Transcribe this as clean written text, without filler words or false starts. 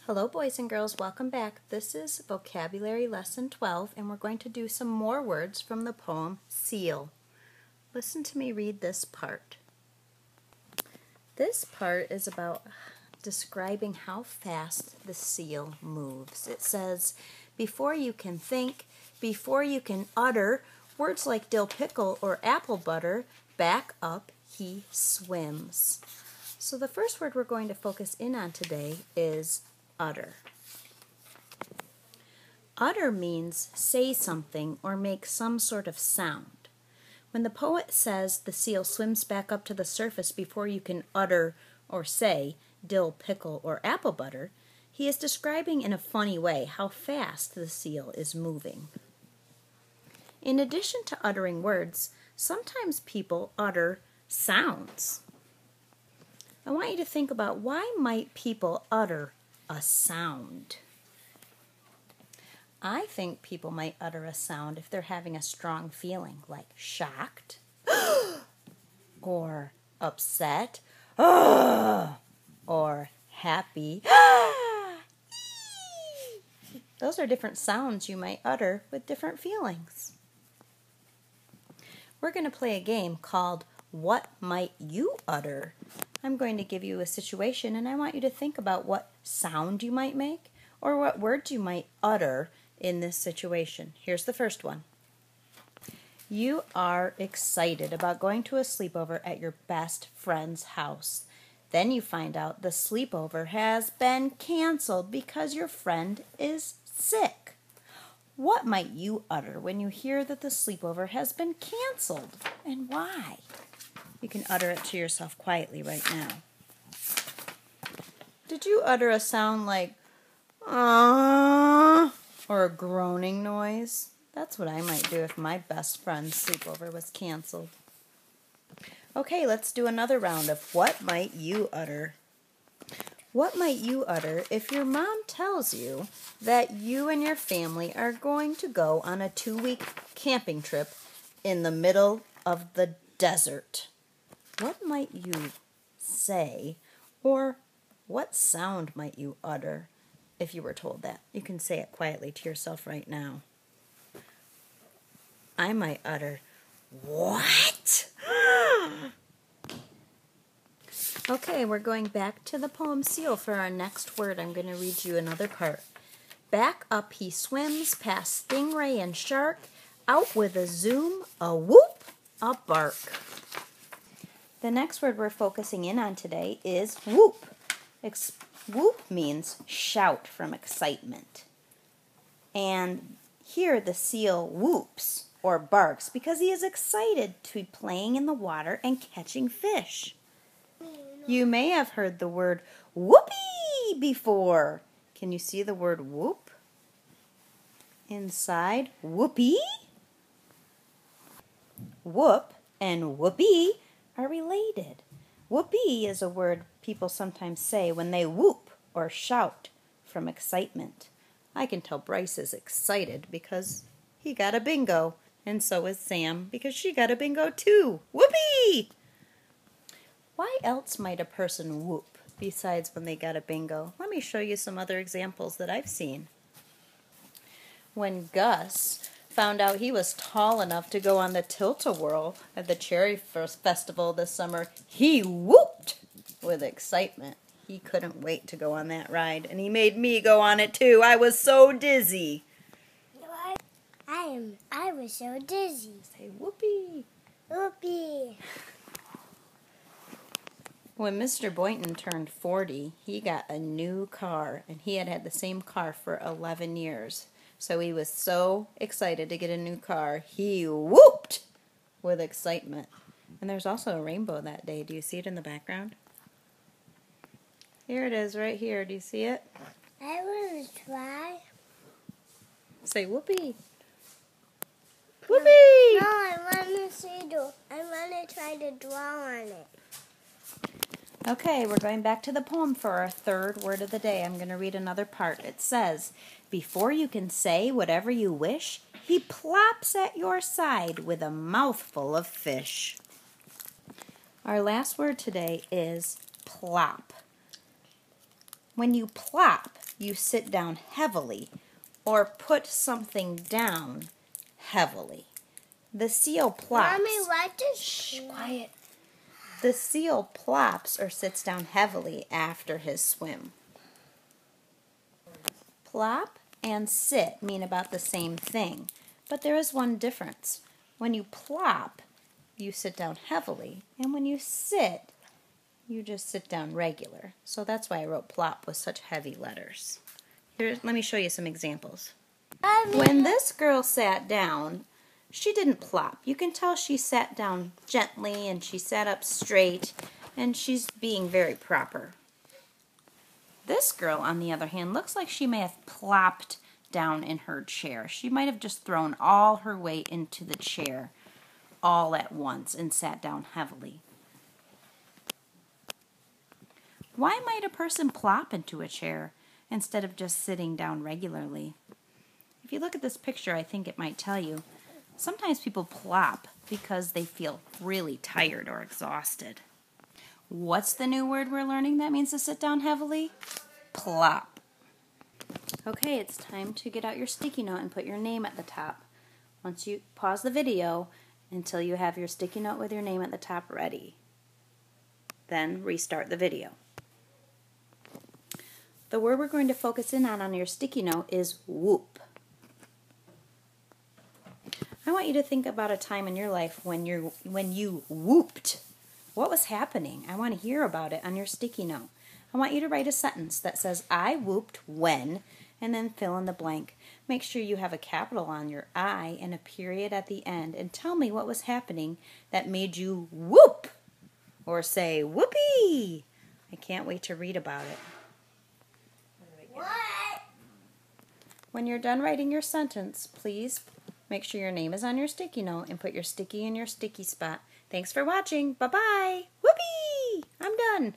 Hello boys and girls, welcome back. This is Vocabulary Lesson 12 and we're going to do some more words from the poem Seal. Listen to me read this part. This part is about describing how fast the seal moves. It says, before you can think, before you can utter, words like dill pickle or apple butter, back up he swims. So the first word we're going to focus in on today is utter. Utter means say something or make some sort of sound. When the poet says the seal swims back up to the surface before you can utter or say dill, pickle, or apple butter, he is describing in a funny way how fast the seal is moving. In addition to uttering words, sometimes people utter sounds. I want you to think about why might people utter a sound. I think people might utter a sound if they're having a strong feeling, like shocked, or upset, or happy. Those are different sounds you might utter with different feelings. We're going to play a game called What Might You Utter? I'm going to give you a situation and I want you to think about what sound you might make or what words you might utter in this situation. Here's the first one. You are excited about going to a sleepover at your best friend's house. Then you find out the sleepover has been canceled because your friend is sick. What might you utter when you hear that the sleepover has been canceled and why? You can utter it to yourself quietly right now. Did you utter a sound like or a groaning noise? That's what I might do if my best friend's sleepover was canceled. Okay, let's do another round of what might you utter? What might you utter if your mom tells you that you and your family are going to go on a 2-week camping trip in the middle of the desert? What might you say, or what sound might you utter if you were told that? You can say it quietly to yourself right now. I might utter, what? Okay, we're going back to the poem Seal for our next word. I'm going to read you another part. Back up he swims past stingray and shark, out with a zoom, a whoop, a bark. The next word we're focusing in on today is whoop. Whoop means shout from excitement. And here the seal whoops or barks because he is excited to be playing in the water and catching fish. You may have heard the word whoopee before. Can you see the word whoop inside whoopee? Whoop and whoopee are related. Whoopee is a word people sometimes say when they whoop or shout from excitement. I can tell Bryce is excited because he got a bingo, and so is Sam because she got a bingo too. Whoopee! Why else might a person whoop besides when they got a bingo? Let me show you some other examples that I've seen. When Gus found out he was tall enough to go on the tilt-a-whirl at the Cherry Festival this summer, he whooped with excitement. He couldn't wait to go on that ride, and he made me go on it too. I was so dizzy. I was so dizzy. Say whoopee. Whoopee. When Mr. Boynton turned 40, he got a new car, and he had had the same car for 11 years. So he was so excited to get a new car, he whooped with excitement. And there's also a rainbow that day. Do you see it in the background? Here it is right here. Do you see it? I want to try. Say whoopee. Whoopee! No, I want to try to draw on it. Okay, we're going back to the poem for our third word of the day. I'm going to read another part. It says, before you can say whatever you wish, he plops at your side with a mouthful of fish. Our last word today is plop. When you plop, you sit down heavily or put something down heavily. The seal plops. Mommy, what is... Shh, quiet. The seal plops or sits down heavily after his swim. Plop and sit mean about the same thing, but there is one difference. When you plop, you sit down heavily, and when you sit, you just sit down regular. So that's why I wrote plop with such heavy letters. Here, let me show you some examples. When this girl sat down, she didn't plop. You can tell she sat down gently and she sat up straight and she's being very proper. This girl, on the other hand, looks like she may have plopped down in her chair. She might have just thrown all her weight into the chair all at once and sat down heavily. Why might a person plop into a chair instead of just sitting down regularly? If you look at this picture, I think it might tell you. Sometimes people plop because they feel really tired or exhausted. What's the new word we're learning that means to sit down heavily? Plop. Okay, it's time to get out your sticky note and put your name at the top. Once you pause the video until you have your sticky note with your name at the top ready. Then restart the video. The word we're going to focus in on your sticky note is whoop. I want you to think about a time in your life when you whooped. What was happening? I want to hear about it on your sticky note. I want you to write a sentence that says, I whooped when, and then fill in the blank. Make sure you have a capital on your I and a period at the end, and tell me what was happening that made you whoop, or say whoopee. I can't wait to read about it. What? When you're done writing your sentence, please make sure your name is on your sticky note and put your sticky in your sticky spot. Thanks for watching. Bye-bye. Whoopee! I'm done.